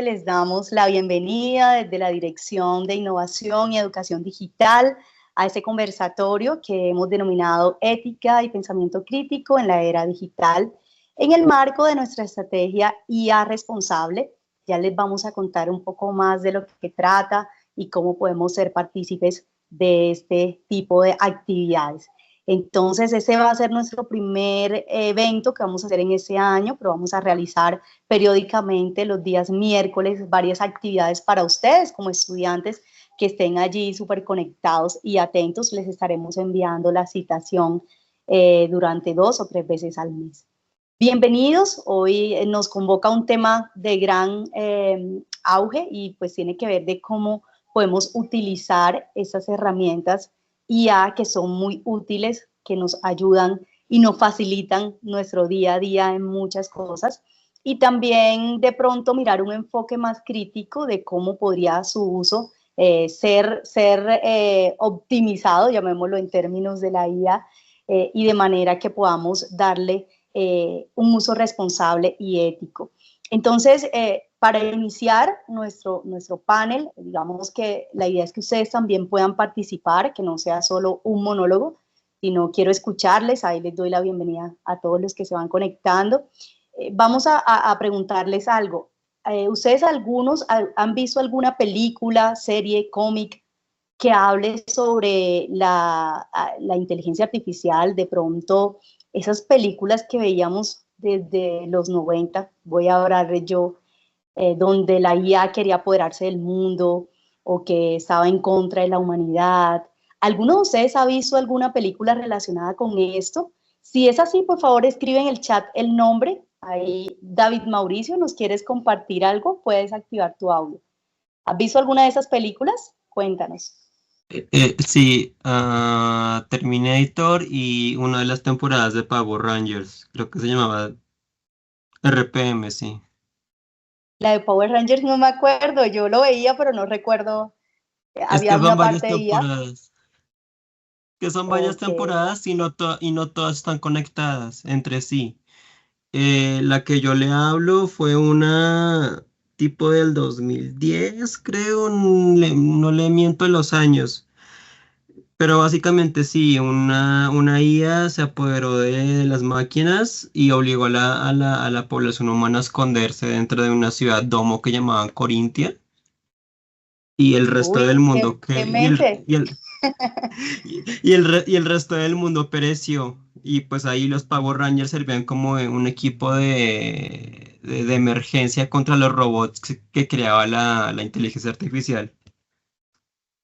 les damos la bienvenida desde la Dirección de Innovación y Educación Digital a este conversatorio que hemos denominado Ética y Pensamiento Crítico en la Era Digital, en el marco de nuestra estrategia IA Responsable. Ya les vamos a contar un poco más de lo que trata y cómo podemos ser partícipes de este tipo de actividades. Entonces, ese va a ser nuestro primer evento que vamos a hacer en este año, pero vamos a realizar periódicamente los días miércoles varias actividades para ustedes como estudiantes que estén allí súper conectados y atentos. Les estaremos enviando la citación durante 2 o 3 veces al mes. Bienvenidos, hoy nos convoca un tema de gran auge y pues tiene que ver de cómo podemos utilizar estas herramientas IA que son muy útiles, que nos ayudan y nos facilitan nuestro día a día en muchas cosas. Y también de pronto mirar un enfoque más crítico de cómo podría su uso ser optimizado, llamémoslo en términos de la IA, y de manera que podamos darle un uso responsable y ético. Entonces, para iniciar nuestro panel, digamos que la idea es que ustedes también puedan participar, que no sea solo un monólogo, sino quiero escucharles. Ahí les doy la bienvenida a todos los que se van conectando. Vamos a preguntarles algo. ¿Ustedes algunos han visto alguna película, serie, cómic que hable sobre la inteligencia artificial? De pronto, esas películas que veíamos desde los 90, voy a hablar de yo, donde la IA quería apoderarse del mundo o que estaba en contra de la humanidad. ¿Alguno de ustedes ha visto alguna película relacionada con esto? Si es así, por favor, escribe en el chat el nombre. Ahí, David Mauricio, ¿nos quieres compartir algo? Puedes activar tu audio. ¿Has visto alguna de esas películas? Cuéntanos. Sí, Terminator y una de las temporadas de Power Rangers, creo que se llamaba RPM, sí. La de Power Rangers no me acuerdo, yo lo veía, pero no recuerdo. Es Había que son una varias parte de IA. temporadas, que son varias Ok. temporadas y no todas están conectadas entre sí. La que yo le hablo fue una tipo del 2010, creo, no le miento los años. Pero básicamente sí, una IA se apoderó de las máquinas y obligó a a la población humana a esconderse dentro de una ciudad domo que llamaban Corintia y el resto del Uy, mundo qué mente. y el resto del mundo pereció. Y pues ahí los Power Rangers servían como un equipo de emergencia contra los robots que creaba la inteligencia artificial.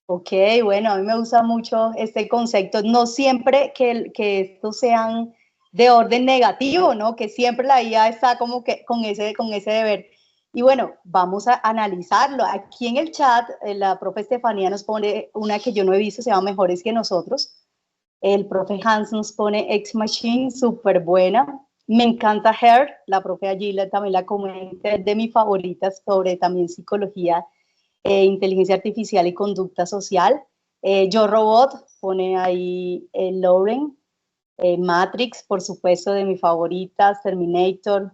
Ok, bueno, a mí me gusta mucho este concepto. No siempre que estos sean de orden negativo, ¿no? Que siempre la IA está como que con ese deber. Y bueno, vamos a analizarlo. Aquí en el chat, la profe Estefanía nos pone una que yo no he visto, se llama Mejores que Nosotros. El profe Hans nos pone Ex Machine, súper buena. Me encanta Her, la profe Agila también la comenta, es de mis favoritas sobre también psicología, inteligencia artificial y conducta social. Yo Robot pone ahí Lauren, Matrix, por supuesto, de mis favoritas, Terminator,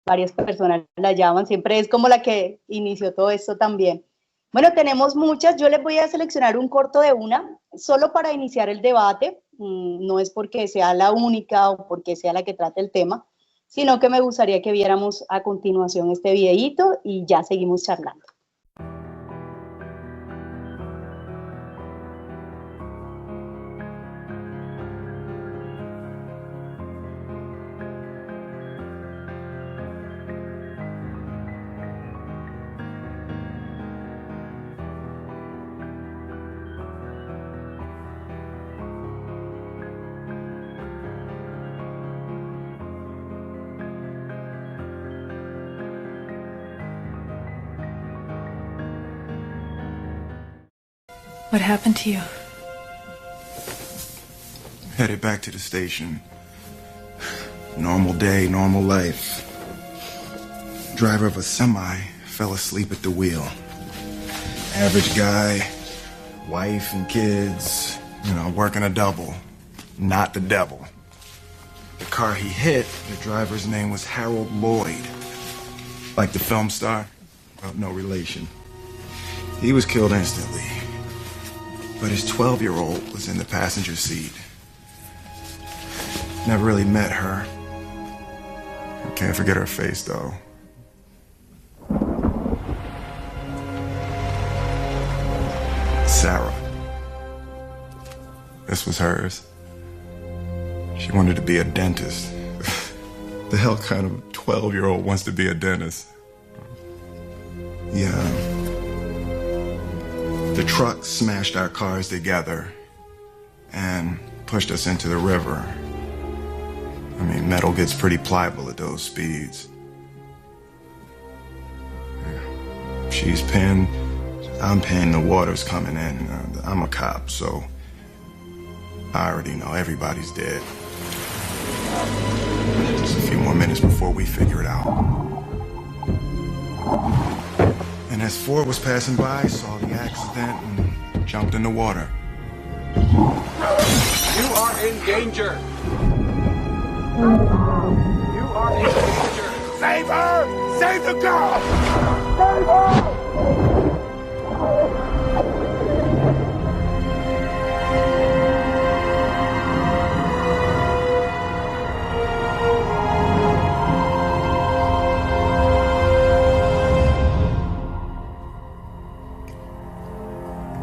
varias personas la llaman, siempre es como la que inició todo esto también. Bueno, tenemos muchas, yo les voy a seleccionar un corto de una, solo para iniciar el debate, no es porque sea la única o porque sea la que trate el tema, sino que me gustaría que viéramos a continuación este videíto y ya seguimos charlando. What happened to you? Headed back to the station. Normal day, normal life. Driver of a semi fell asleep at the wheel. Average guy, wife and kids, working a double. Not the devil. The car he hit, the driver's name was Harold Lloyd. Like the film star? of no relation. He was killed instantly, but his 12-year-old was in the passenger seat. Never really met her. I can't forget her face, though. Sarah. This was hers. She wanted to be a dentist. The hell kind of 12-year-old wants to be a dentist? Yeah. The truck smashed our cars together and pushed us into the river. I mean, metal gets pretty pliable at those speeds. She's pinned, I'm pinned, the water's coming in. I'm a cop, so I already know everybody's dead. Just a few more minutes before we figure it out. And as Ford was passing by, saw the accident and jumped in the water. You are in danger. You are in danger. Save her! Save the girl! Save her!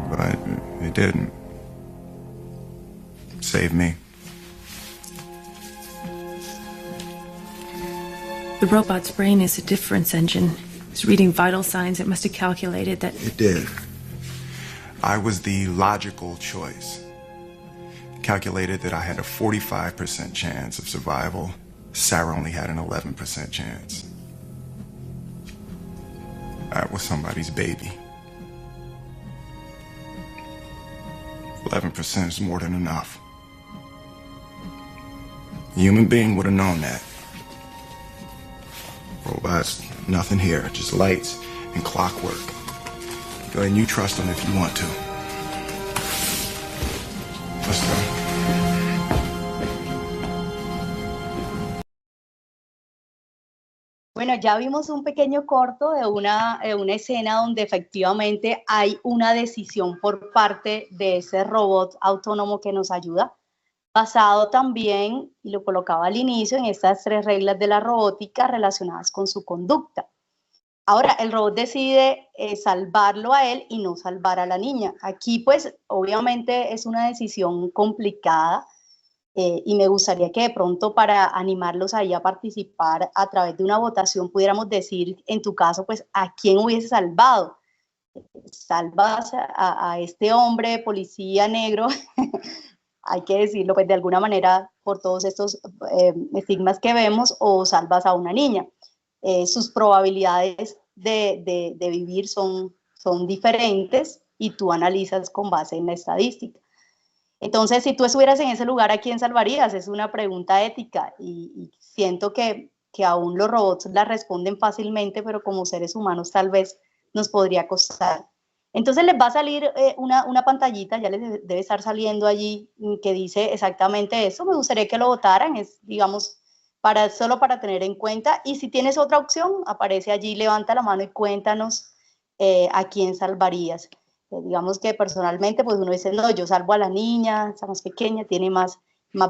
But it didn't save me. The robot's brain is a difference engine. It's reading vital signs. It must have calculated that... It did. I was the logical choice. Calculated that I had a 45% chance of survival. Sarah only had an 11% chance. That was somebody's baby. 11% is more than enough. A human being would have known that. Robots, nothing here, just lights and clockwork. Go ahead and you trust them if you want to. Let's go. Bueno, ya vimos un pequeño corto de una escena donde efectivamente hay una decisión por parte de ese robot autónomo que nos ayuda, basado también, y lo colocaba al inicio, en estas 3 reglas de la robótica relacionadas con su conducta. Ahora, el robot decide salvarlo a él y no salvar a la niña. Aquí, pues, obviamente es una decisión complicada y me gustaría que de pronto para animarlos ahí a participar a través de una votación pudiéramos decir, en tu caso, pues, ¿a quién hubiese salvado? ¿Salvas a este hombre, policía negro? Hay que decirlo, pues, de alguna manera, por todos estos estigmas que vemos, o salvas a una niña. Sus probabilidades de vivir son diferentes y tú analizas con base en la estadística. Entonces, si tú estuvieras en ese lugar, ¿a quién salvarías? Es una pregunta ética y siento que aún los robots la responden fácilmente, pero como seres humanos tal vez nos podría costar. Entonces les va a salir una pantallita, ya les debe estar saliendo allí, que dice exactamente eso. Me gustaría que lo votaran, es, digamos, solo para tener en cuenta. Y si tienes otra opción, aparece allí, levanta la mano y cuéntanos a quién salvarías. Digamos que personalmente, pues uno dice, no, yo salvo a la niña, está más pequeña, tiene más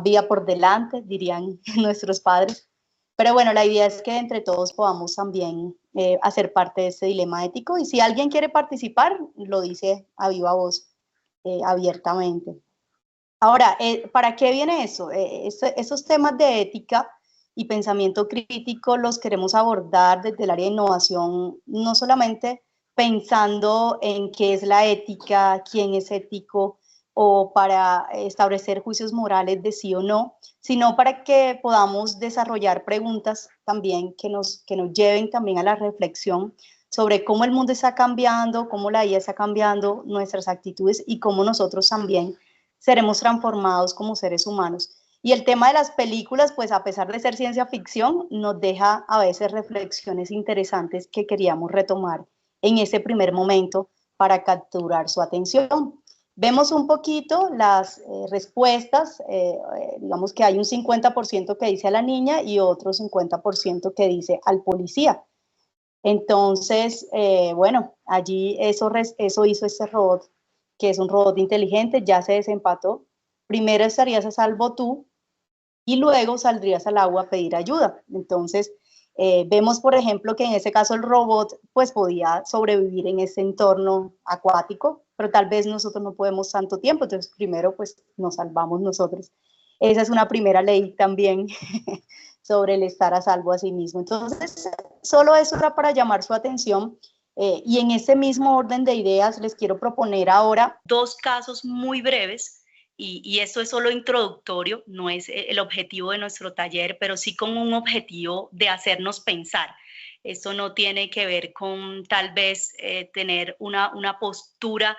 vida por delante, dirían nuestros padres. Pero bueno, la idea es que entre todos podamos también hacer parte de este dilema ético. Y si alguien quiere participar, lo dice a viva voz, abiertamente. Ahora, ¿para qué viene eso? Esos temas de ética y pensamiento crítico los queremos abordar desde el área de innovación, no solamente pensando en qué es la ética, quién es ético, o para establecer juicios morales de sí o no, sino para que podamos desarrollar preguntas también que nos lleven también a la reflexión sobre cómo el mundo está cambiando, cómo la IA está cambiando nuestras actitudes y cómo nosotros también seremos transformados como seres humanos. Y el tema de las películas, pues a pesar de ser ciencia ficción, nos deja a veces reflexiones interesantes que queríamos retomar en ese primer momento para capturar su atención. Vemos un poquito las respuestas, digamos que hay un 50% que dice a la niña y otro 50% que dice al policía. Entonces, bueno, allí eso hizo este robot, que es un robot inteligente, ya se desempató. Primero estarías a salvo tú y luego saldrías al agua a pedir ayuda. Entonces, vemos, por ejemplo, que en ese caso el robot pues podía sobrevivir en ese entorno acuático, pero tal vez nosotros no podemos tanto tiempo, entonces primero pues nos salvamos nosotros. Esa es una primera ley también sobre el estar a salvo a sí mismo. Entonces, solo eso era para llamar su atención. Y en ese mismo orden de ideas les quiero proponer ahora dos casos muy breves, y esto es solo introductorio, no es el objetivo de nuestro taller, pero sí con un objetivo de hacernos pensar. Esto no tiene que ver con tal vez tener una postura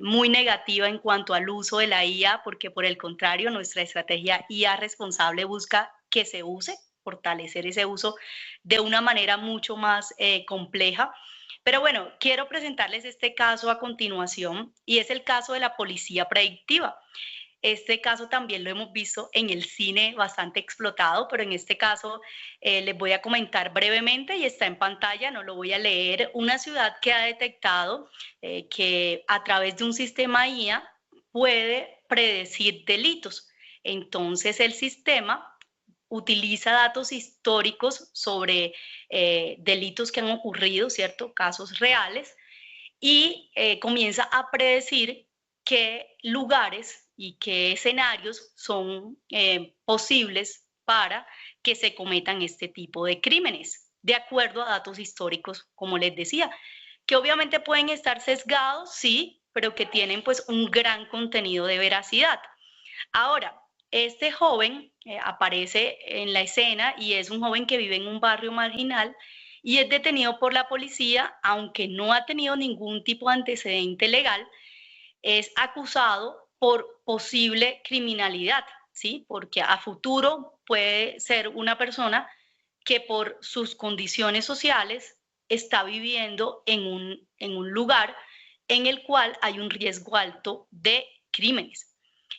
muy negativa en cuanto al uso de la IA, porque por el contrario, nuestra estrategia IA responsable busca que se use, fortalecer ese uso de una manera mucho más compleja. Pero bueno, quiero presentarles este caso a continuación, y es el caso de la policía predictiva. Este caso también lo hemos visto en el cine bastante explotado, pero en este caso les voy a comentar brevemente y está en pantalla, no lo voy a leer. Una ciudad que ha detectado que a través de un sistema IA puede predecir delitos. Entonces el sistema utiliza datos históricos sobre delitos que han ocurrido, ¿cierto? Casos reales, y comienza a predecir qué lugares y qué escenarios son posibles para que se cometan este tipo de crímenes, de acuerdo a datos históricos, como les decía, que obviamente pueden estar sesgados, sí, pero que tienen pues un gran contenido de veracidad. Ahora, este joven aparece en la escena y es un joven que vive en un barrio marginal y es detenido por la policía, aunque no ha tenido ningún tipo de antecedente legal, es acusado por posible criminalidad, ¿sí? Porque a futuro puede ser una persona que por sus condiciones sociales está viviendo en un lugar en el cual hay un riesgo alto de crímenes.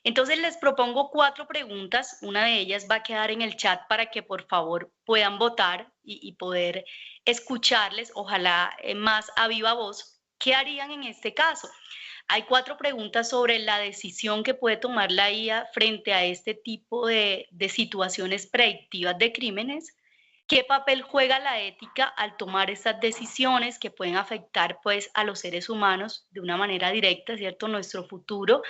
Entonces les propongo 4 preguntas, una de ellas va a quedar en el chat para que por favor puedan votar y poder escucharles, ojalá más a viva voz, ¿qué harían en este caso? Hay 4 preguntas sobre la decisión que puede tomar la IA frente a este tipo de situaciones predictivas de crímenes. ¿Qué papel juega la ética al tomar estas decisiones que pueden afectar pues a los seres humanos de una manera directa, ¿cierto? Nuestro futuro.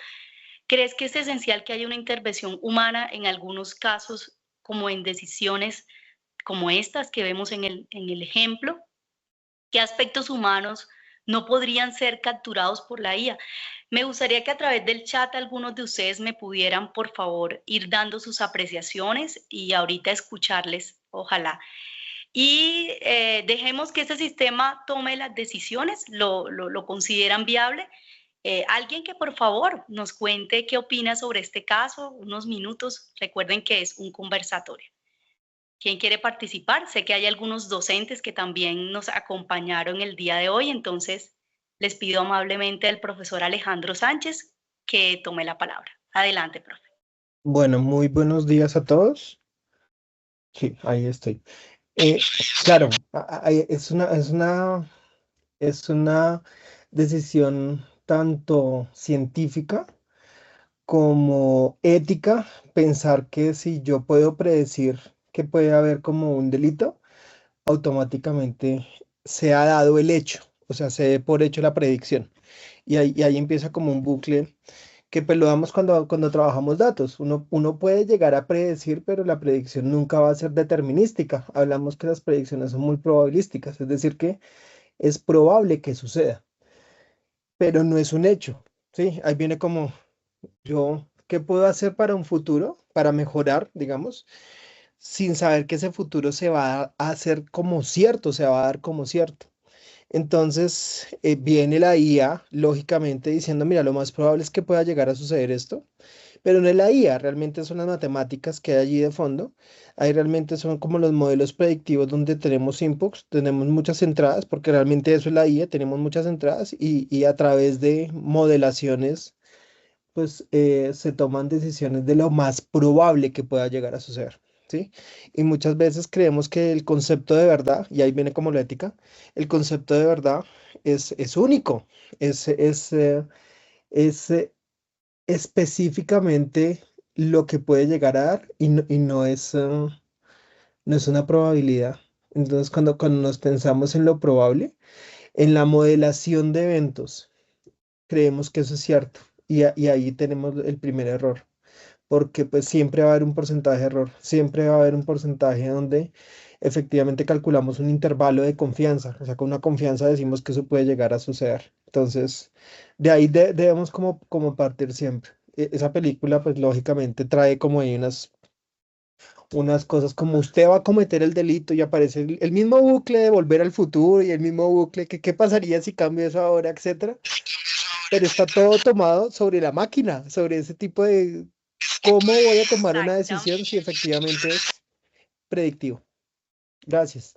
¿Crees que es esencial que haya una intervención humana en algunos casos, como en decisiones como estas que vemos en el ejemplo? ¿Qué aspectos humanos no podrían ser capturados por la IA? Me gustaría que a través del chat algunos de ustedes me pudieran, por favor, ir dando sus apreciaciones y ahorita escucharles, ojalá. Y dejemos que este sistema tome las decisiones, lo consideran viable. Alguien que por favor nos cuente qué opina sobre este caso, unos minutos. Recuerden que es un conversatorio. ¿Quién quiere participar? Sé que hay algunos docentes que también nos acompañaron el día de hoy, entonces les pido amablemente al profesor Alejandro Sánchez que tome la palabra. Adelante, profe. Bueno, muy buenos días a todos. Sí, ahí estoy. Claro, es una decisión tanto científica como ética, pensar que si yo puedo predecir que puede haber como un delito, automáticamente se ha dado el hecho, o sea, se dé por hecho la predicción. Y ahí empieza como un bucle que pues lo damos cuando trabajamos datos. Uno puede llegar a predecir, pero la predicción nunca va a ser determinística. Hablamos que las predicciones son muy probabilísticas, es decir, que es probable que suceda, pero no es un hecho, ¿sí? Ahí viene como yo, ¿qué puedo hacer para un futuro, para mejorar, digamos, sin saber que ese futuro se va a hacer como cierto, se va a dar como cierto? Entonces viene la IA, lógicamente, diciendo, mira, lo más probable es que pueda llegar a suceder esto, pero no es la IA, realmente son las matemáticas que hay allí de fondo. Ahí realmente son como los modelos predictivos donde tenemos inputs, tenemos muchas entradas, porque realmente eso es la IA, tenemos muchas entradas y a través de modelaciones, pues se toman decisiones de lo más probable que pueda llegar a suceder. ¿sí? Y muchas veces creemos que el concepto de verdad, y ahí viene como la ética, el concepto de verdad es único, es específicamente lo que puede llegar a dar y no es una probabilidad. Entonces, cuando nos pensamos en lo probable, en la modelación de eventos, creemos que eso es cierto. Y ahí tenemos el primer error, porque pues siempre va a haber un porcentaje de error, siempre va a haber un porcentaje donde efectivamente calculamos un intervalo de confianza, o sea, con una confianza decimos que eso puede llegar a suceder. Entonces, de ahí debemos como partir siempre. Esa película pues lógicamente trae como ahí unas cosas como usted va a cometer el delito y aparece el mismo bucle de Volver al Futuro y el mismo bucle que qué pasaría si cambio eso ahora, etcétera. Pero está todo tomado sobre la máquina, sobre ese tipo de cómo voy a tomar una decisión si efectivamente es predictivo. Gracias.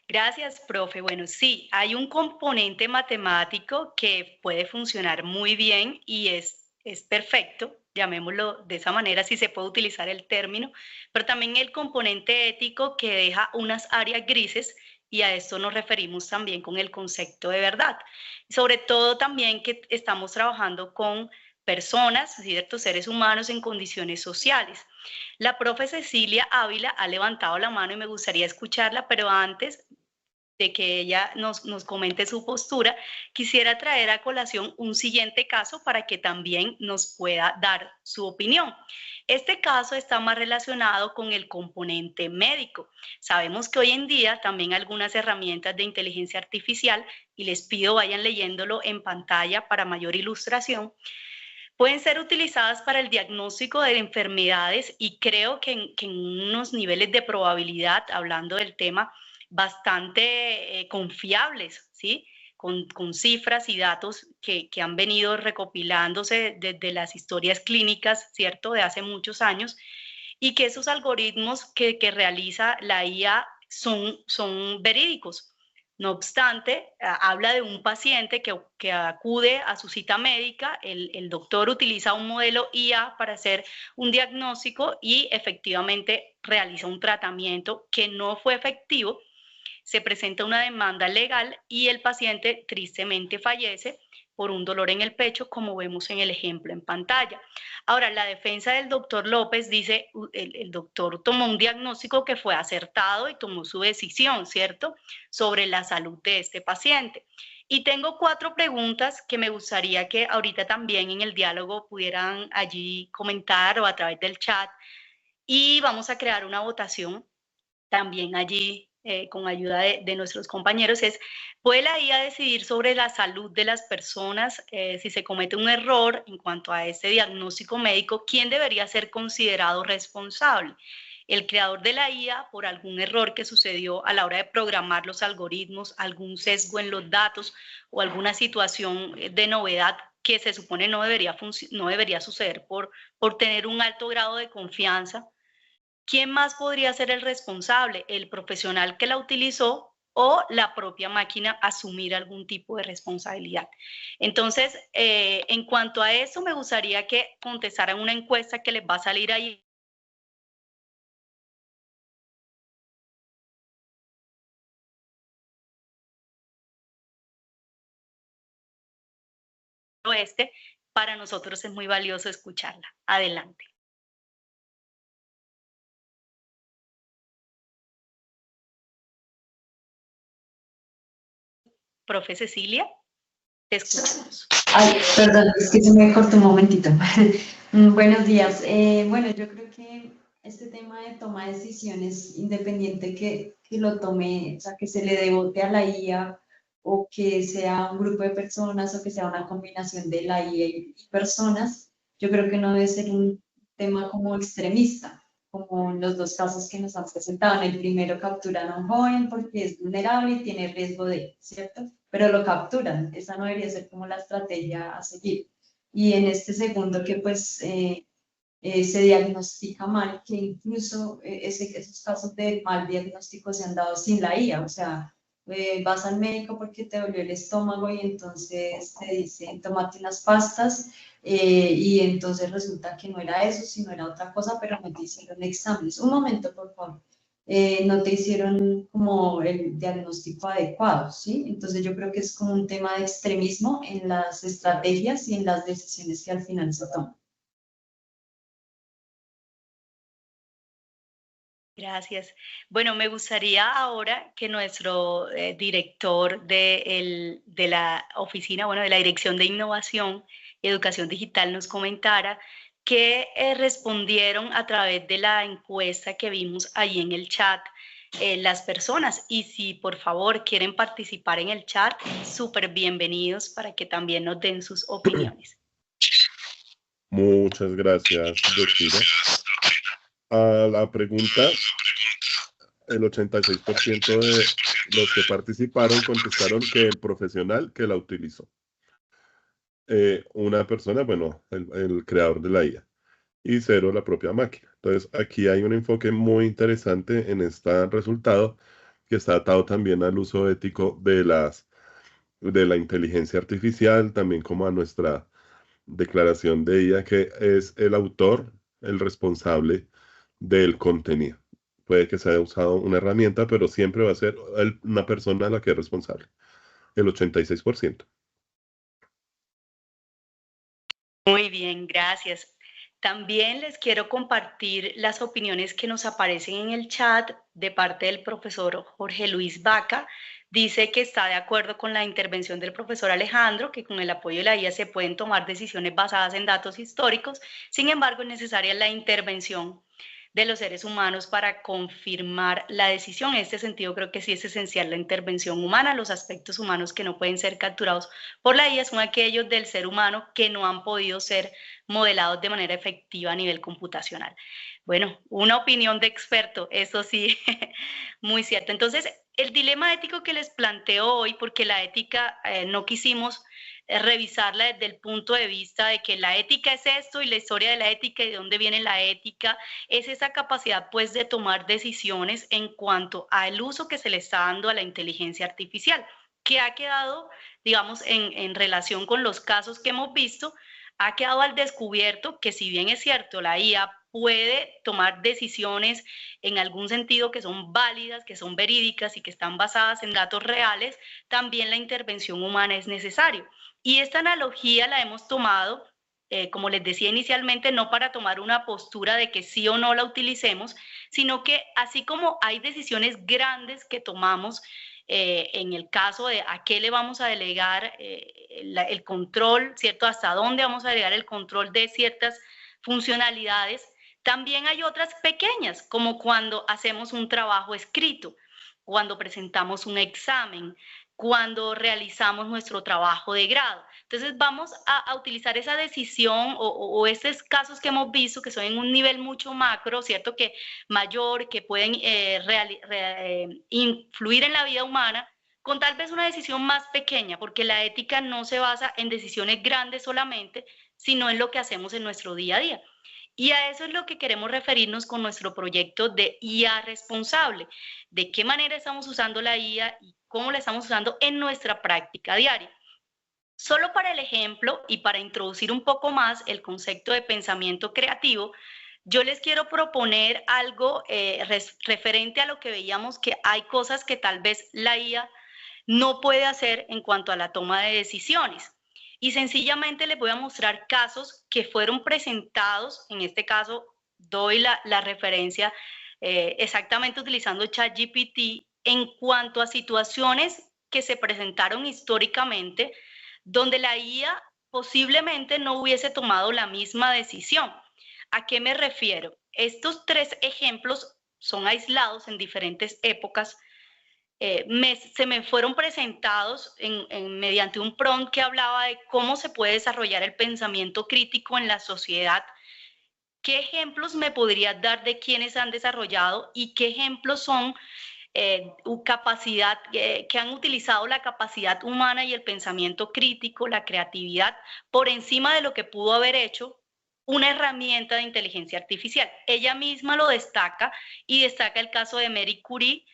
Gracias, profe. Bueno, sí, hay un componente matemático que puede funcionar muy bien y es perfecto, llamémoslo de esa manera, si se puede utilizar el término, pero también el componente ético que deja unas áreas grises y a esto nos referimos también con el concepto de verdad. Sobre todo también que estamos trabajando con personas, ciertos seres humanos en condiciones sociales. La profe Cecilia Ávila ha levantado la mano y me gustaría escucharla, pero antes de que ella nos comente su postura, quisiera traer a colación un siguiente caso para que también nos pueda dar su opinión. Este caso está más relacionado con el componente médico. Sabemos que hoy en día también algunas herramientas de inteligencia artificial, y les pido vayan leyéndolo en pantalla para mayor ilustración, pueden ser utilizadas para el diagnóstico de enfermedades y creo que en unos niveles de probabilidad, hablando del tema, bastante confiables, ¿sí? Con cifras y datos que han venido recopilándose desde las historias clínicas, ¿cierto?, de hace muchos años, y que esos algoritmos que realiza la IA son verídicos. No obstante, habla de un paciente que acude a su cita médica, el doctor utiliza un modelo IA para hacer un diagnóstico y efectivamente realiza un tratamiento que no fue efectivo, se presenta una demanda legal y el paciente tristemente fallece por un dolor en el pecho, como vemos en el ejemplo en pantalla. Ahora, la defensa del doctor López dice, el doctor tomó un diagnóstico que fue acertado y tomó su decisión, ¿cierto?, sobre la salud de este paciente. Y tengo 4 preguntas que me gustaría que ahorita también en el diálogo pudieran allí comentar o a través del chat. Y vamos a crear una votación también allí con ayuda de nuestros compañeros, ¿puede la IA decidir sobre la salud de las personas si se comete un error en cuanto a este diagnóstico médico? ¿Quién debería ser considerado responsable? ¿El creador de la IA por algún error que sucedió a la hora de programar los algoritmos, algún sesgo en los datos o alguna situación de novedad que se supone no debería suceder por tener un alto grado de confianza? ¿Quién más podría ser el responsable? ¿El profesional que la utilizó o la propia máquina asumir algún tipo de responsabilidad? Entonces, en cuanto a eso, me gustaría que contestaran una encuesta que les va a salir ahí. Para nosotros es muy valioso escucharla. Adelante. Profe Cecilia, te escuchamos. Ay, perdón, es que se me cortó un momentito. Buenos días. Bueno, yo creo que este tema de toma de decisiones, independiente que lo tome, o sea, que se le debote a la IA o que sea un grupo de personas o que sea una combinación de la IA y personas, yo creo que no debe ser un tema como extremista, como en los 2 casos que nos han presentado. En el primero capturan a un joven porque es vulnerable y tiene riesgo de, ¿cierto?, pero lo capturan. Esa no debería ser como la estrategia a seguir. Y en este segundo que pues se diagnostica mal, que incluso esos casos de mal diagnóstico se han dado sin la IA, o sea, vas al médico porque te dolió el estómago y entonces te dicen tómate unas pastas y entonces resulta que no era eso, sino era otra cosa, pero no te hicieron exámenes. Un momento, por favor. No te hicieron como el diagnóstico adecuado, ¿sí? Entonces yo creo que es como un tema de extremismo en las estrategias y en las decisiones que al final se toman. Gracias. Bueno, me gustaría ahora que nuestro director de la oficina, bueno, de la Dirección de Innovación y Educación Digital nos comentara qué respondieron a través de la encuesta que vimos ahí en el chat las personas. Y si por favor quieren participar en el chat, súper bienvenidos para que también nos den sus opiniones. Muchas gracias, doctora. A la pregunta, el 86% de los que participaron contestaron que el profesional que la utilizó. Una persona, bueno, el creador de la IA, y 0 la propia máquina. Entonces, aquí hay un enfoque muy interesante en este resultado que está atado también al uso ético de la inteligencia artificial, también como a nuestra declaración de IA, que es el autor, el responsable del contenido. Puede que se haya usado una herramienta, pero siempre va a ser una persona la que es responsable. El 86%. Muy bien, gracias. También les quiero compartir las opiniones que nos aparecen en el chat de parte del profesor Jorge Luis Vaca. Dice que está de acuerdo con la intervención del profesor Alejandro, que con el apoyo de la IA se pueden tomar decisiones basadas en datos históricos. Sin embargo, es necesaria la intervención de los seres humanos para confirmar la decisión. En este sentido, creo que sí es esencial la intervención humana. Los aspectos humanos que no pueden ser capturados por la IA son aquellos del ser humano que no han podido ser modelados de manera efectiva a nivel computacional. Bueno, una opinión de experto, eso sí, muy cierto. Entonces, el dilema ético que les planteo hoy, porque la ética no quisimos revisarla desde el punto de vista de que la ética es esto y la historia de la ética y de dónde viene la ética, es esa capacidad pues de tomar decisiones en cuanto al uso que se le está dando a la inteligencia artificial, que ha quedado, digamos, en relación con los casos que hemos visto, ha quedado al descubierto que si bien es cierto, la IA puede tomar decisiones en algún sentido que son válidas, que son verídicas y que están basadas en datos reales, también la intervención humana es necesaria. Y esta analogía la hemos tomado, como les decía inicialmente, no para tomar una postura de que sí o no la utilicemos, sino que así como hay decisiones grandes que tomamos, en el caso de a qué le vamos a delegar el control, ¿cierto? Hasta dónde vamos a delegar el control de ciertas funcionalidades, también hay otras pequeñas, como cuando hacemos un trabajo escrito, cuando presentamos un examen, cuando realizamos nuestro trabajo de grado. Entonces vamos a utilizar esa decisión o esos casos que hemos visto que son en un nivel mucho macro, ¿cierto? Que mayor, que pueden influir en la vida humana, con tal vez una decisión más pequeña, porque la ética no se basa en decisiones grandes solamente, sino en lo que hacemos en nuestro día a día. Y a eso es lo que queremos referirnos con nuestro proyecto de IA responsable. De qué manera estamos usando la IA y cómo la estamos usando en nuestra práctica diaria. Solo para el ejemplo y para introducir un poco más el concepto de pensamiento creativo, yo les quiero proponer algo referente a lo que veíamos, que hay cosas que tal vez la IA no puede hacer en cuanto a la toma de decisiones. Y sencillamente les voy a mostrar casos que fueron presentados, en este caso doy la referencia exactamente utilizando ChatGPT, en cuanto a situaciones que se presentaron históricamente donde la IA posiblemente no hubiese tomado la misma decisión. ¿A qué me refiero? Estos 3 ejemplos son aislados en diferentes épocas. Se me fueron presentados mediante un prompt que hablaba de cómo se puede desarrollar el pensamiento crítico en la sociedad. ¿Qué ejemplos me podrías dar de quienes han desarrollado y qué ejemplos son capacidad, que han utilizado la capacidad humana y el pensamiento crítico, la creatividad, por encima de lo que pudo haber hecho una herramienta de inteligencia artificial? Ella misma lo destaca y destaca el caso de Marie Curie,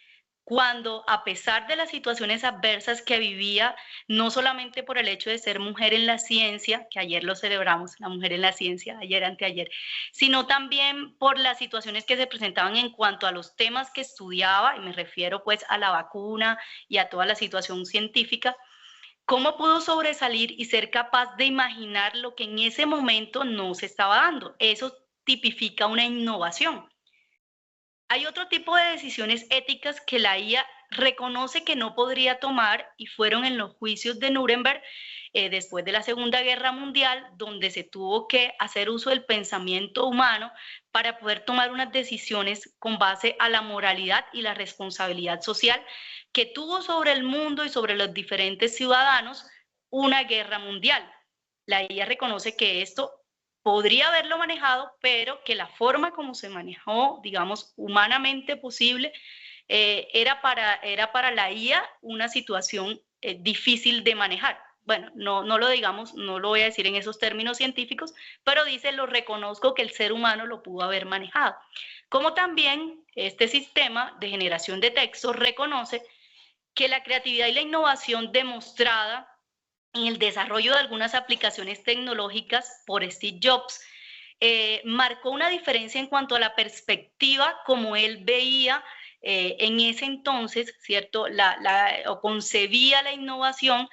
cuando, a pesar de las situaciones adversas que vivía, no solamente por el hecho de ser mujer en la ciencia, que ayer lo celebramos, la mujer en la ciencia, ayer, anteayer, sino también por las situaciones que se presentaban en cuanto a los temas que estudiaba, y me refiero pues a la vacuna y a toda la situación científica, ¿cómo pudo sobresalir y ser capaz de imaginar lo que en ese momento no se estaba dando? Eso tipifica una innovación. Hay otro tipo de decisiones éticas que la IA reconoce que no podría tomar y fueron en los juicios de Nuremberg después de la Segunda Guerra Mundial, donde se tuvo que hacer uso del pensamiento humano para poder tomar unas decisiones con base a la moralidad y la responsabilidad social que tuvo sobre el mundo y sobre los diferentes ciudadanos una guerra mundial. La IA reconoce que esto podría haberlo manejado, pero que la forma como se manejó, digamos, humanamente posible, era para la IA una situación difícil de manejar. Bueno, no lo digamos, no lo voy a decir en esos términos científicos, pero dice, lo reconozco que el ser humano lo pudo haber manejado. Como también este sistema de generación de texto reconoce que la creatividad y la innovación demostrada en el desarrollo de algunas aplicaciones tecnológicas por Steve Jobs, marcó una diferencia en cuanto a la perspectiva como él veía en ese entonces, ¿cierto? O concebía la innovación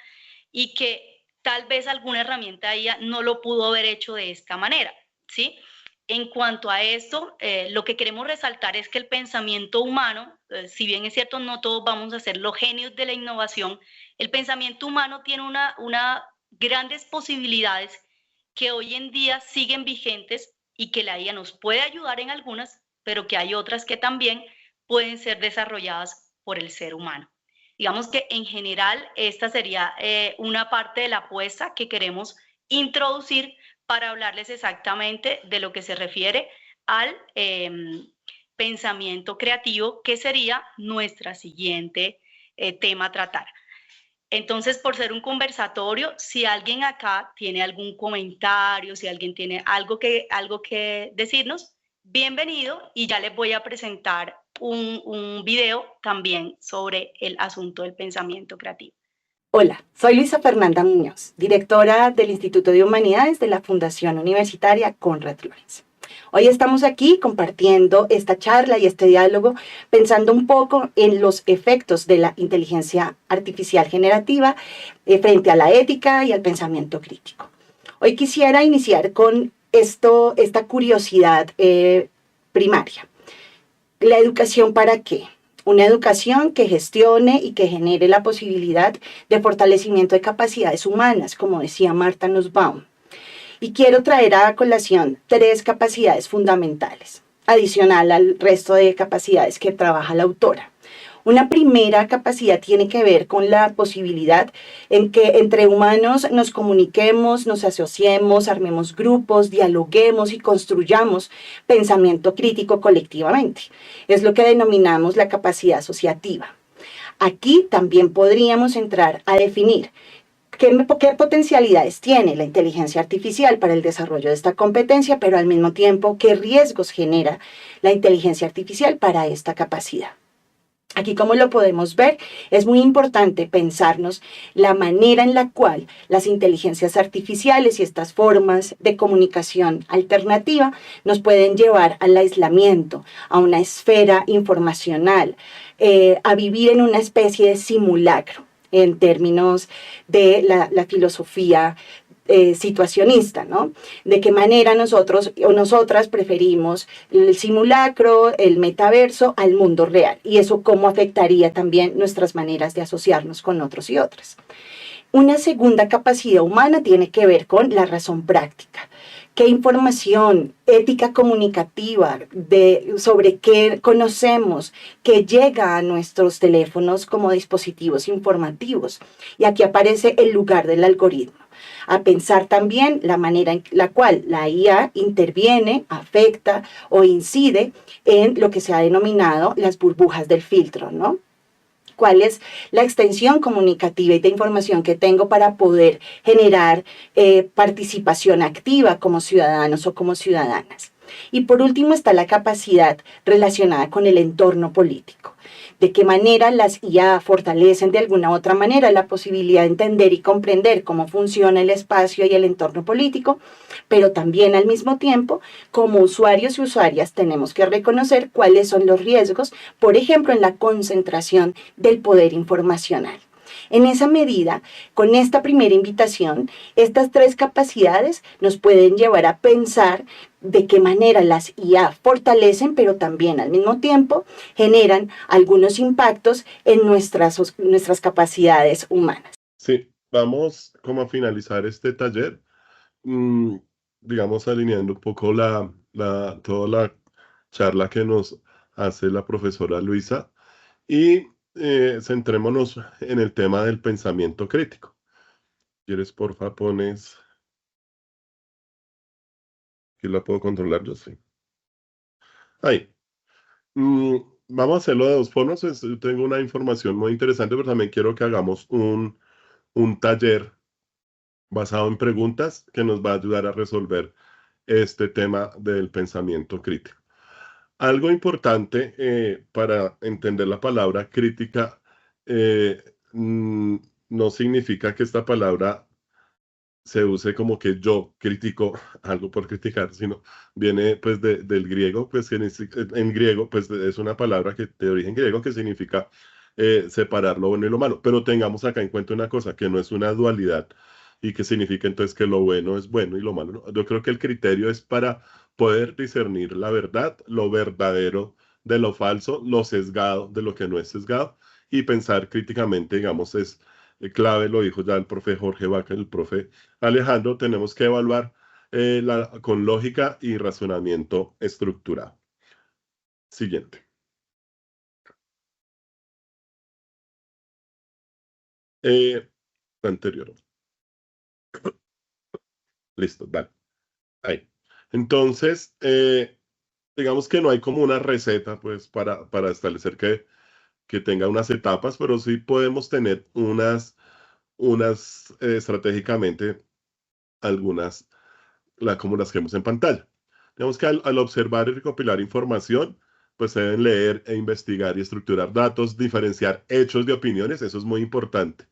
y que tal vez alguna herramienta de ella no lo pudo haber hecho de esta manera, ¿sí? En cuanto a esto, lo que queremos resaltar es que el pensamiento humano, si bien es cierto, no todos vamos a ser los genios de la innovación, el pensamiento humano tiene unas grandes posibilidades que hoy en día siguen vigentes y que la IA nos puede ayudar en algunas, pero que hay otras que también pueden ser desarrolladas por el ser humano. Digamos que en general esta sería una parte de la apuesta que queremos introducir para hablarles exactamente de lo que se refiere al pensamiento creativo, que sería nuestra siguiente tema a tratar. Entonces, por ser un conversatorio, si alguien acá tiene algún comentario, si alguien tiene algo que decirnos, bienvenido, y ya les voy a presentar un video también sobre el asunto del pensamiento creativo. Hola, soy Luisa Fernanda Muñoz, directora del Instituto de Humanidades de la Fundación Universitaria Konrad Lorenz. Hoy estamos aquí compartiendo esta charla y este diálogo pensando un poco en los efectos de la inteligencia artificial generativa frente a la ética y al pensamiento crítico. Hoy quisiera iniciar con esta curiosidad primaria. ¿La educación para qué? Una educación que gestione y que genere la posibilidad de fortalecimiento de capacidades humanas, como decía Martha Nussbaum. Y quiero traer a colación 3 capacidades fundamentales, adicional al resto de capacidades que trabaja la autora. Una primera capacidad tiene que ver con la posibilidad en que entre humanos nos comuniquemos, nos asociemos, armemos grupos, dialoguemos y construyamos pensamiento crítico colectivamente. Es lo que denominamos la capacidad asociativa. Aquí también podríamos entrar a definir ¿qué potencialidades tiene la inteligencia artificial para el desarrollo de esta competencia, pero al mismo tiempo qué riesgos genera la inteligencia artificial para esta capacidad? Aquí, como lo podemos ver, es muy importante pensarnos la manera en la cual las inteligencias artificiales y estas formas de comunicación alternativa nos pueden llevar al aislamiento, a una esfera informacional, a vivir en una especie de simulacro, en términos de la filosofía situacionista, ¿no? De qué manera nosotros o nosotras preferimos el simulacro, el metaverso al mundo real, y eso cómo afectaría también nuestras maneras de asociarnos con otros y otras. Una segunda capacidad humana tiene que ver con la razón práctica. ¿Qué información ética comunicativa sobre qué conocemos que llega a nuestros teléfonos como dispositivos informativos? Y aquí aparece el lugar del algoritmo. A pensar también la manera en la cual la IA interviene, afecta o incide en lo que se ha denominado las burbujas del filtro, ¿no? ¿Cuál es la extensión comunicativa y de información que tengo para poder generar participación activa como ciudadanos o como ciudadanas? Y por último está la capacidad relacionada con el entorno político. De qué manera las IA fortalecen de alguna u otra manera la posibilidad de entender y comprender cómo funciona el espacio y el entorno político, pero también al mismo tiempo, como usuarios y usuarias, tenemos que reconocer cuáles son los riesgos, por ejemplo, en la concentración del poder informacional. En esa medida, con esta primera invitación, estas tres capacidades nos pueden llevar a pensar de qué manera las IA fortalecen, pero también al mismo tiempo generan algunos impactos en nuestras capacidades humanas. Sí, vamos como a finalizar este taller, mm, digamos, alineando un poco toda la charla que nos hace la profesora Luisa y centrémonos en el tema del pensamiento crítico. ¿Quieres, porfa, pones? ¿Que la puedo controlar yo? Sí. Ahí. Mm, vamos a hacerlo de dos formas. Yo tengo una información muy interesante, pero también quiero que hagamos un taller basado en preguntas que nos va a ayudar a resolver este tema del pensamiento crítico. Algo importante para entender la palabra crítica eh, mm, no significa que esta palabra se use como que yo critico algo por criticar, sino viene pues del griego, pues que en griego pues es una palabra que de origen griego que significa separar lo bueno y lo malo, pero tengamos acá en cuenta una cosa, que no es una dualidad y que significa entonces que lo bueno es bueno y lo malo no. Yo creo que el criterio es para poder discernir la verdad, lo verdadero de lo falso, lo sesgado de lo que no es sesgado y pensar críticamente, digamos, es clave, lo dijo ya el profe Jorge Vaca, el profe Alejandro, tenemos que evaluar con lógica y razonamiento estructurado. Siguiente. Anterior. Listo, dale. Ahí. Entonces, digamos que no hay como una receta, pues, para establecer que tenga unas etapas, pero sí podemos tener unas estratégicamente, algunas como las que vemos en pantalla. Digamos que al observar y recopilar información, pues se deben leer e investigar y estructurar datos, diferenciar hechos de opiniones, eso es muy importante.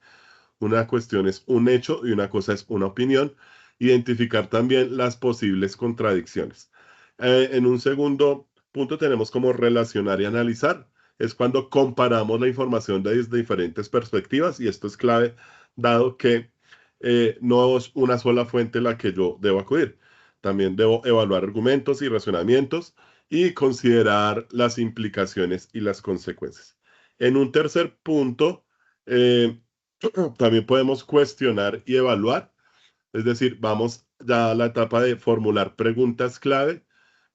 Una cuestión es un hecho y una cosa es una opinión. Identificar también las posibles contradicciones. En un segundo punto tenemos como relacionar y analizar. Es cuando comparamos la información desde diferentes perspectivas y esto es clave dado que no es una sola fuente la que yo debo acudir. También debo evaluar argumentos y razonamientos y considerar las implicaciones y las consecuencias. En un tercer punto, también podemos cuestionar y evaluar, es decir, vamos ya a la etapa de formular preguntas clave,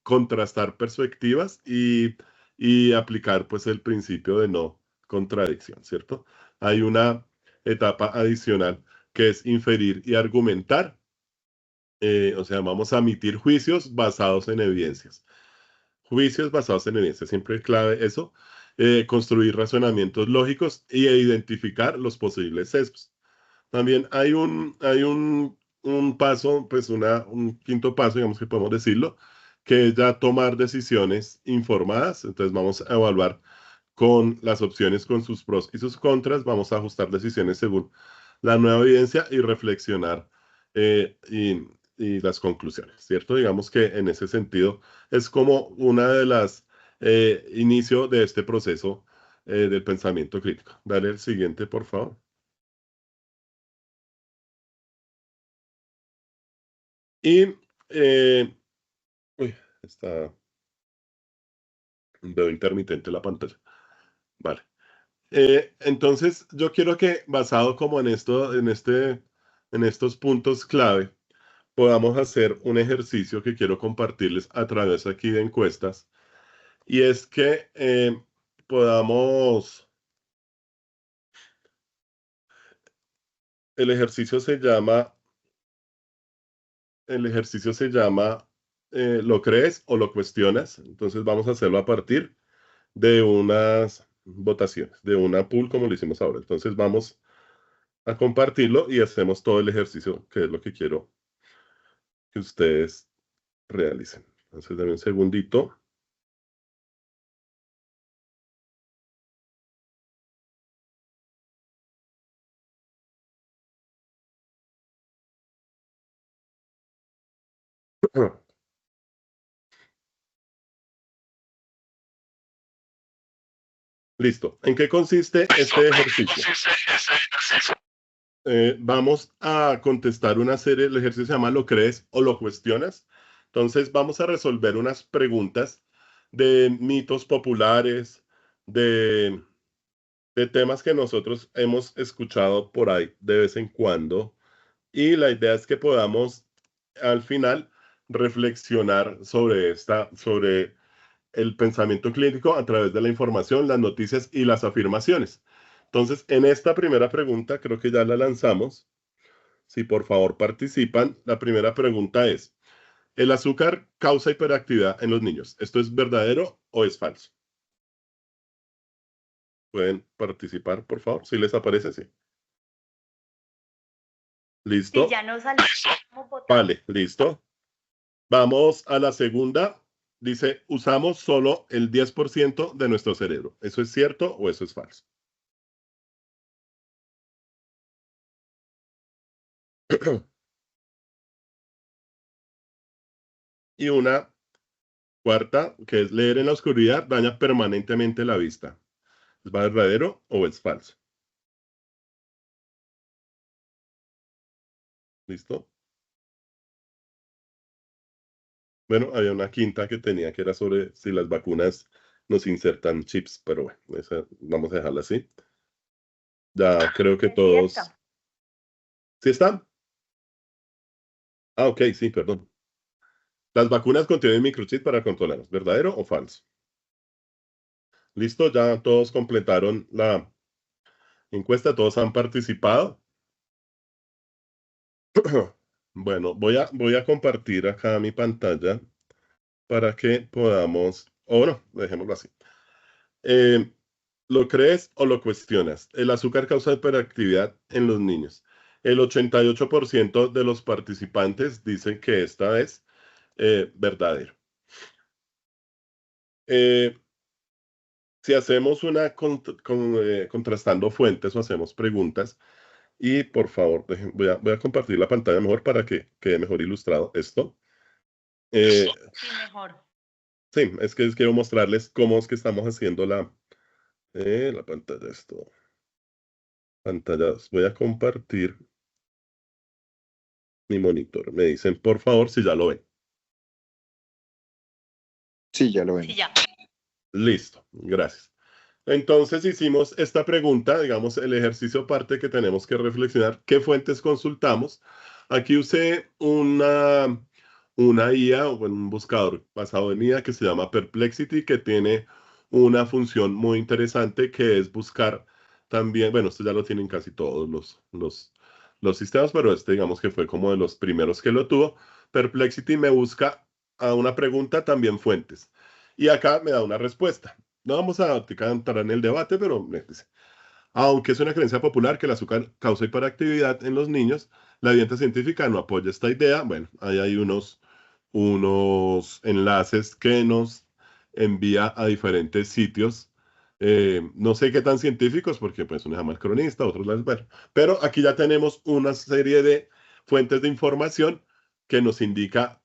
contrastar perspectivas y aplicar pues el principio de no contradicción, ¿cierto? Hay una etapa adicional que es inferir y argumentar, o sea, vamos a emitir juicios basados en evidencias. Juicios basados en evidencias, siempre es clave eso. Construir razonamientos lógicos y identificar los posibles sesgos. También hay un paso, pues un quinto paso, digamos que podemos decirlo, que es ya tomar decisiones informadas. Entonces vamos a evaluar con las opciones, con sus pros y sus contras. Vamos a ajustar decisiones según la nueva evidencia y reflexionar y las conclusiones, ¿cierto? Digamos que en ese sentido es como una de las inicio de este proceso del pensamiento crítico. Dale el siguiente, por favor. Y uy, está veo intermitente la pantalla. Vale. Entonces, yo quiero que, basado como en esto, en estos puntos clave, podamos hacer un ejercicio que quiero compartirles a través aquí de encuestas. Y es que podamos, el ejercicio se llama, ¿lo crees o lo cuestionas? Entonces vamos a hacerlo a partir de unas votaciones, de una pool como lo hicimos ahora. Entonces vamos a compartirlo y hacemos todo el ejercicio, que es lo que quiero que ustedes realicen. Entonces, dame un segundito. Listo. ¿En qué consiste este ejercicio? Vamos a contestar una serie, el ejercicio se llama ¿lo crees o lo cuestionas? Entonces vamos a resolver unas preguntas de mitos populares, de, de temas que nosotros hemos escuchado por ahí de vez en cuando. Y la idea es que podamos al final reflexionar sobre el pensamiento clínico a través de la información, las noticias y las afirmaciones. Entonces, en esta primera pregunta, creo que ya la lanzamos. Si por favor participan, la primera pregunta es, ¿el azúcar causa hiperactividad en los niños? ¿Esto es verdadero o es falso? ¿Pueden participar, por favor? Si les aparece, sí. ¿Listo? Sí, ya no salió. Vale, listo. Vamos a la segunda. Dice, usamos solo el 10% de nuestro cerebro. ¿Eso es cierto o eso es falso? Y una cuarta, que es leer en la oscuridad, daña permanentemente la vista. ¿Es verdadero o es falso? ¿Listo? Bueno, había una quinta que tenía que era sobre si las vacunas nos insertan chips, pero bueno, vamos a dejarla así. Ya creo que todos... ¿Sí están? Ah, ok, sí, perdón. Las vacunas contienen microchip para controlarlos, ¿verdadero o falso? Listo, ya todos completaron la encuesta, todos han participado. Bueno, voy a compartir acá mi pantalla para que podamos, o no, dejémoslo así. ¿Lo crees o lo cuestionas? El azúcar causa hiperactividad en los niños. El 88% de los participantes dicen que esta es verdadero. Si hacemos una contrastando fuentes o hacemos preguntas, y por favor, voy a compartir la pantalla mejor para que quede mejor ilustrado esto. Sí, mejor. Sí, es que quiero mostrarles cómo es que estamos haciendo la pantalla. Pantalla 2. Voy a compartir mi monitor. Me dicen, por favor, si ya lo ven. Sí, ya lo ven. Sí, ya. Listo, gracias. Entonces hicimos esta pregunta, digamos, el ejercicio parte que tenemos que reflexionar, ¿qué fuentes consultamos? Aquí usé una IA o un buscador basado en IA que se llama Perplexity, que tiene una función muy interesante que es buscar también, bueno, esto ya lo tienen casi todos los sistemas, pero este digamos que fue como de los primeros que lo tuvo. Perplexity me busca a una pregunta también fuentes y acá me da una respuesta. No vamos a entrar en el debate, pero dice, aunque es una creencia popular que el azúcar causa hiperactividad en los niños, la evidencia científica no apoya esta idea. Bueno, ahí hay unos enlaces que nos envía a diferentes sitios. No sé qué tan científicos, porque pues uno es más cronista, otros las bueno. Pero aquí ya tenemos una serie de fuentes de información que nos indica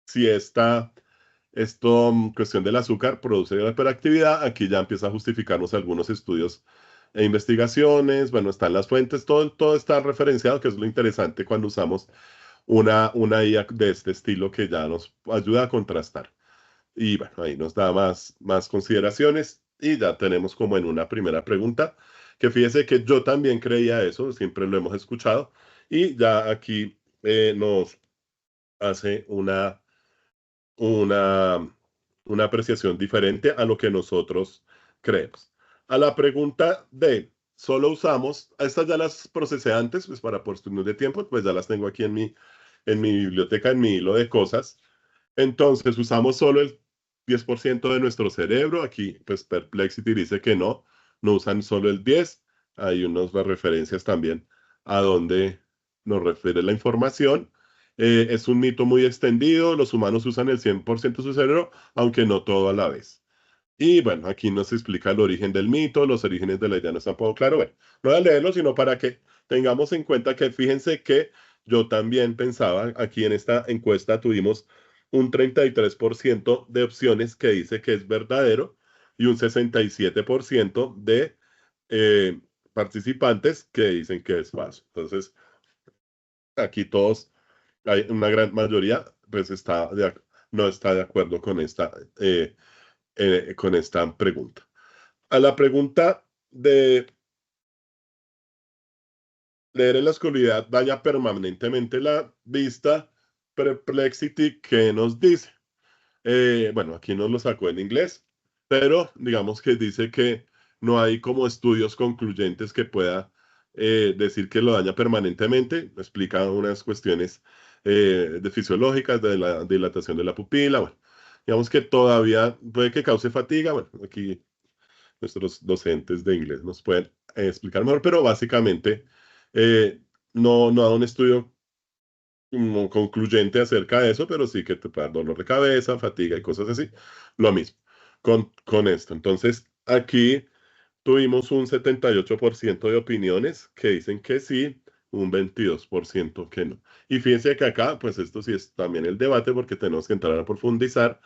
si esto, cuestión del azúcar, produce la hiperactividad. Aquí ya empieza a justificarnos algunos estudios e investigaciones. Bueno, están las fuentes, todo está referenciado, que es lo interesante cuando usamos una IA de este estilo que ya nos ayuda a contrastar. Y bueno, ahí nos da más consideraciones y ya tenemos como en una primera pregunta, que fíjese que yo también creía eso, siempre lo hemos escuchado, y ya aquí nos hace una apreciación diferente a lo que nosotros creemos. A la pregunta de, ¿solo usamos? Estas ya las procesé antes, pues para cuestiones de tiempo, pues ya las tengo aquí en mi biblioteca, en mi hilo de cosas. Entonces, usamos solo el 10% de nuestro cerebro. Aquí, pues Perplexity dice que no usan solo el 10%. Hay unas referencias también a donde nos refiere la información. Es un mito muy extendido, los humanos usan el 100% de su cerebro, aunque no todo a la vez. Y bueno, aquí nos explica el origen del mito, los orígenes de la idea no están poco claro. Bueno, no voy a leerlo, sino para que tengamos en cuenta que fíjense que yo también pensaba, aquí en esta encuesta tuvimos un 33% de opciones que dice que es verdadero y un 67% de eh, participantes que dicen que es falso. Entonces, aquí todos, hay una gran mayoría, pues no está de acuerdo con esta pregunta. A la pregunta de leer en la oscuridad daña permanentemente la vista, Perplexity, ¿qué nos dice? Bueno, aquí nos lo sacó en inglés, pero digamos que dice que no hay como estudios concluyentes que pueda decir que lo daña permanentemente. Explica unas cuestiones de fisiológicas, de la dilatación de la pupila. Bueno, digamos que todavía puede que cause fatiga. Bueno, aquí nuestros docentes de inglés nos pueden explicar mejor, pero básicamente no da un estudio concluyente acerca de eso, pero sí que te puede dar dolor de cabeza, fatiga y cosas así. Lo mismo con esto. Entonces, aquí tuvimos un 78% de opiniones que dicen que sí, un 22% que no. Y fíjense que acá, pues esto sí es también el debate porque tenemos que entrar a profundizar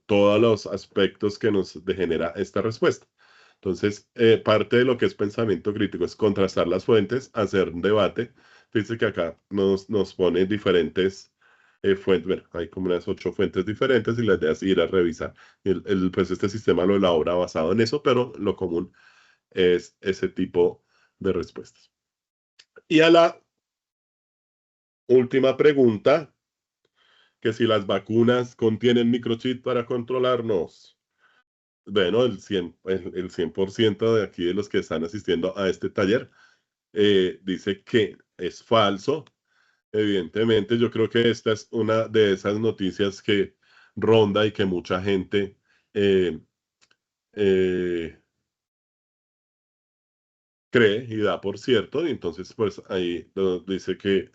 todos los aspectos que nos degenera esta respuesta. Entonces, parte de lo que es pensamiento crítico es contrastar las fuentes, hacer un debate. Fíjense que acá nos pone diferentes fuentes, bueno, hay como unas 8 fuentes diferentes y la idea es ir a revisar. Pues este sistema lo elabora basado en eso, pero lo común es ese tipo de respuestas. Y a la última pregunta, que si las vacunas contienen microchip para controlarnos. Bueno, el 100% de aquí de los que están asistiendo a este taller dice que es falso. Evidentemente, yo creo que esta es una de esas noticias que ronda y que mucha gente eh, eh, cree y da por cierto. Y entonces, pues ahí dice que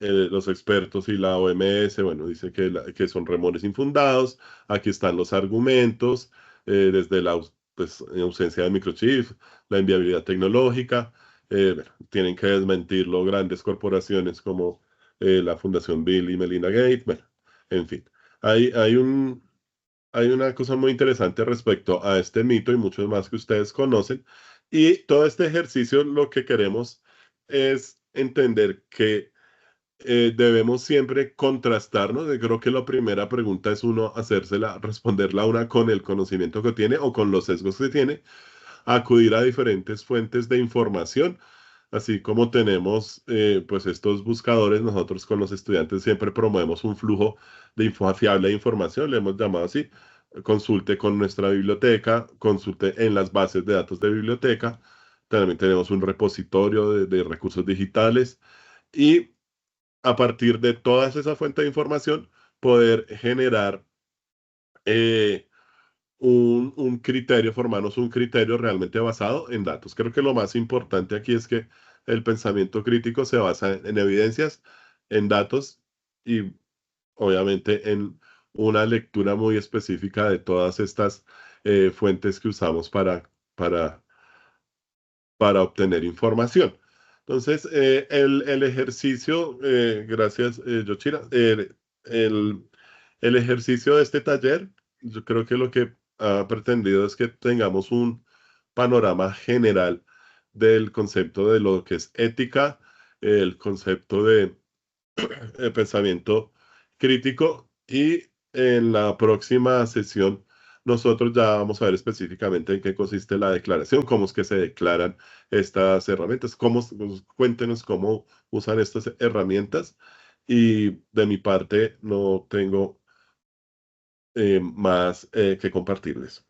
los expertos y la OMS, bueno, dice que son rumores infundados. Aquí están los argumentos, desde la pues, ausencia de microchips, la inviabilidad tecnológica. Bueno, tienen que desmentirlo grandes corporaciones como la Fundación Bill y Melinda Gates. Bueno, en fin, hay una cosa muy interesante respecto a este mito y muchos más que ustedes conocen. Y todo este ejercicio lo que queremos es entender que debemos siempre contrastarnos. Yo creo que la primera pregunta es uno responderla una con el conocimiento que tiene o con los sesgos que tiene, acudir a diferentes fuentes de información, así como tenemos pues estos buscadores. Nosotros con los estudiantes siempre promovemos un flujo de fiable de información, le hemos llamado así. Consulte con nuestra biblioteca, consulte en las bases de datos de biblioteca. También tenemos un repositorio de recursos digitales y a partir de todas esas fuentes de información, poder generar un criterio, formarnos un criterio realmente basado en datos. Creo que lo más importante aquí es que el pensamiento crítico se basa en evidencias, en datos y obviamente en una lectura muy específica de todas estas fuentes que usamos para obtener información. Entonces, el ejercicio, gracias, Yochira, el ejercicio de este taller, yo creo que lo que ha pretendido es que tengamos un panorama general del concepto de lo que es ética, el concepto de pensamiento crítico, y en la próxima sesión nosotros ya vamos a ver específicamente en qué consiste la declaración, cómo es que se declaran estas herramientas, cuéntenos cómo usan estas herramientas, y de mi parte no tengo más que compartirles.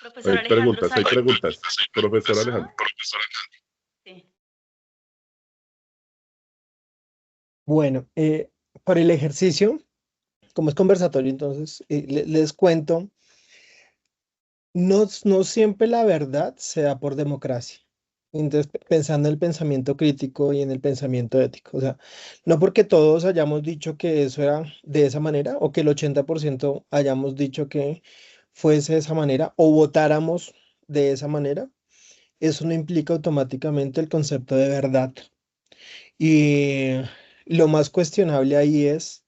Profesor Alejandro Hay preguntas. Profesor Alejandro. Sí. Bueno, para el ejercicio, como es conversatorio, entonces les cuento, no siempre la verdad se da por democracia. Entonces, pensando en el pensamiento crítico y en el pensamiento ético, o sea, no porque todos hayamos dicho que eso era de esa manera o que el 80% hayamos dicho que fuese de esa manera o votáramos de esa manera, eso no implica automáticamente el concepto de verdad. Y lo más cuestionable ahí es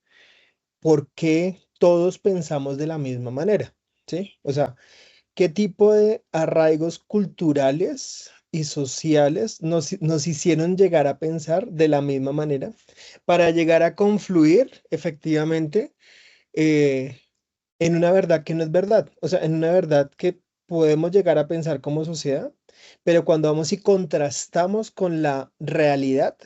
por qué todos pensamos de la misma manera, ¿sí? O sea, ¿qué tipo de arraigos culturales y sociales nos hicieron llegar a pensar de la misma manera para llegar a confluir efectivamente eh, en una verdad que no es verdad? O sea, en una verdad que podemos llegar a pensar como sociedad, pero cuando vamos y contrastamos con la realidad,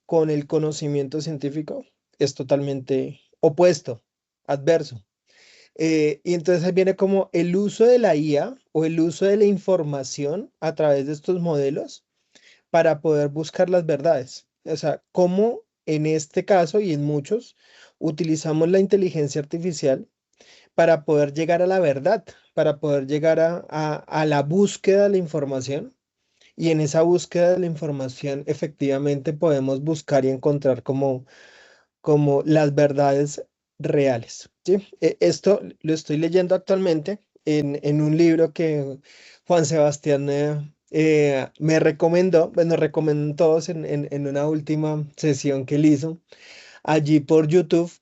con el conocimiento científico, es totalmente opuesto, adverso. Y entonces ahí viene como el uso de la IA o el uso de la información a través de estos modelos para poder buscar las verdades. O sea, cómo en este caso y en muchos utilizamos la inteligencia artificial para poder llegar a la verdad, para poder llegar a la búsqueda de la información. Y en esa búsqueda de la información efectivamente podemos buscar y encontrar como las verdades reales, ¿sí? Esto lo estoy leyendo actualmente en un libro que Juan Sebastián me recomendó, bueno, recomendó todos en una última sesión que él hizo allí por YouTube,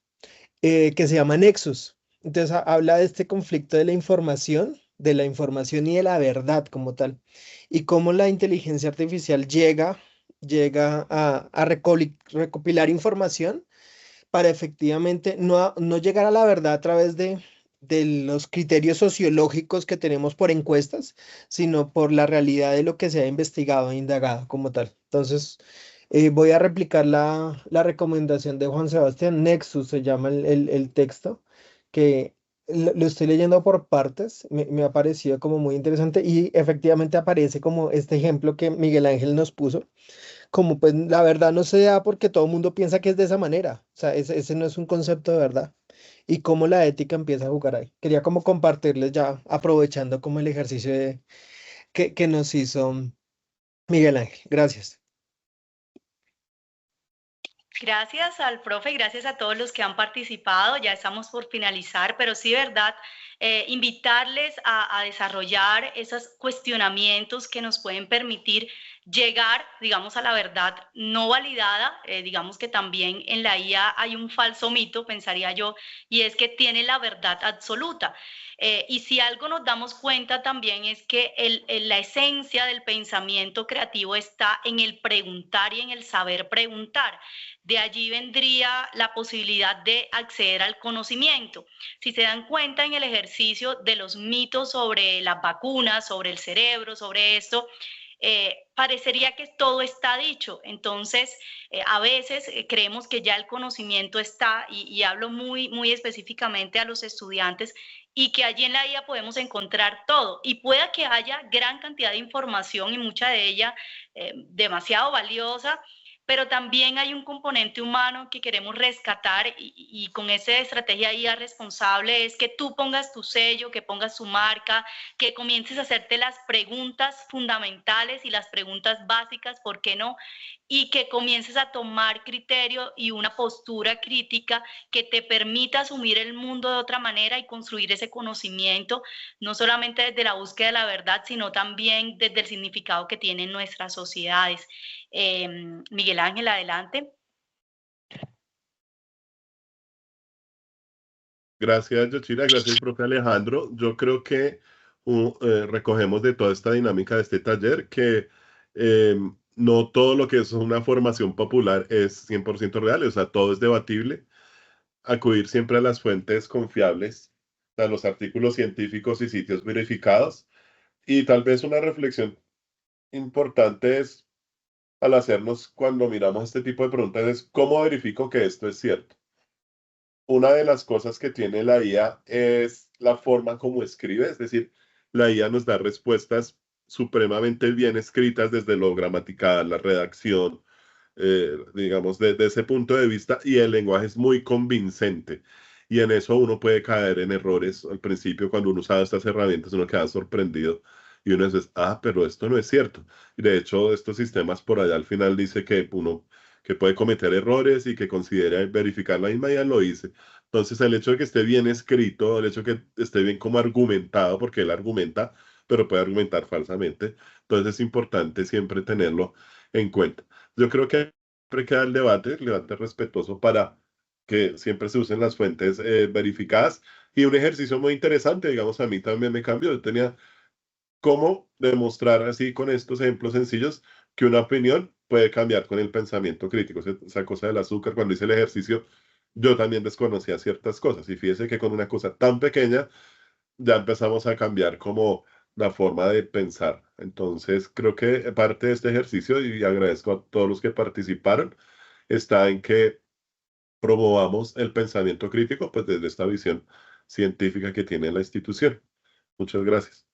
que se llama Nexus. Entonces habla de este conflicto de la información y de la verdad como tal, y cómo la inteligencia artificial llega a recopilar información para efectivamente no llegar a la verdad a través de los criterios sociológicos que tenemos por encuestas, sino por la realidad de lo que se ha investigado e indagado como tal. Entonces, voy a replicar la recomendación de Juan Sebastián. Nexus se llama el texto, que lo estoy leyendo por partes, me ha parecido como muy interesante y efectivamente aparece como este ejemplo que Miguel Ángel nos puso, como pues la verdad no se da porque todo el mundo piensa que es de esa manera, o sea, ese no es un concepto de verdad, y cómo la ética empieza a jugar ahí. Quería como compartirles ya, aprovechando como el ejercicio que nos hizo Miguel Ángel. Gracias. Gracias al profe y gracias a todos los que han participado. Ya estamos por finalizar, pero sí, verdad, invitarles a desarrollar esos cuestionamientos que nos pueden permitir llegar, digamos, a la verdad no validada. Digamos que también en la IA hay un falso mito, pensaría yo, y es que tiene la verdad absoluta. Y si algo nos damos cuenta también es que la esencia del pensamiento creativo está en el preguntar y en el saber preguntar. De allí vendría la posibilidad de acceder al conocimiento. Si se dan cuenta en el ejercicio de los mitos sobre las vacunas, sobre el cerebro, sobre esto, parecería que todo está dicho. Entonces, a veces creemos que ya el conocimiento está, y hablo muy específicamente a los estudiantes, y que allí en la IA podemos encontrar todo. Y pueda que haya gran cantidad de información y mucha de ella demasiado valiosa, pero también hay un componente humano que queremos rescatar y con esa estrategia IA responsable es que tú pongas tu sello, que pongas tu marca, que comiences a hacerte las preguntas fundamentales y las preguntas básicas, ¿por qué no? Y que comiences a tomar criterio y una postura crítica que te permita asumir el mundo de otra manera y construir ese conocimiento, no solamente desde la búsqueda de la verdad, sino también desde el significado que tienen nuestras sociedades. Miguel Ángel, adelante. Gracias, Yochira, gracias, profe Alejandro. Yo creo que recogemos de toda esta dinámica de este taller que no todo lo que es una formación popular es 100% real, o sea, todo es debatible. Acudir siempre a las fuentes confiables, a los artículos científicos y sitios verificados. Y tal vez una reflexión importante es, al hacernos cuando miramos este tipo de preguntas, es cómo verifico que esto es cierto. Una de las cosas que tiene la IA es la forma como escribe, es decir, la IA nos da respuestas supremamente bien escritas desde lo gramatical, la redacción, digamos, desde ese punto de vista, y el lenguaje es muy convincente. Y en eso uno puede caer en errores. Al principio, cuando uno usaba estas herramientas, uno queda sorprendido y uno dice, pero esto no es cierto. Y de hecho, estos sistemas por allá al final dice que uno que puede cometer errores y que considera verificar la misma, ya lo hice. Entonces, el hecho de que esté bien escrito, el hecho de que esté bien como argumentado, porque él argumenta, pero puede argumentar falsamente, entonces es importante siempre tenerlo en cuenta. Yo creo que siempre queda el debate respetuoso para que siempre se usen las fuentes verificadas, y un ejercicio muy interesante, digamos, a mí también me cambió. Yo tenía cómo demostrar así con estos ejemplos sencillos que una opinión puede cambiar con el pensamiento crítico. Esa cosa del azúcar, cuando hice el ejercicio, yo también desconocía ciertas cosas, y fíjese que con una cosa tan pequeña ya empezamos a cambiar como la forma de pensar. Entonces, creo que parte de este ejercicio, y agradezco a todos los que participaron, está en que promovamos el pensamiento crítico, pues desde esta visión científica que tiene la institución. Muchas gracias.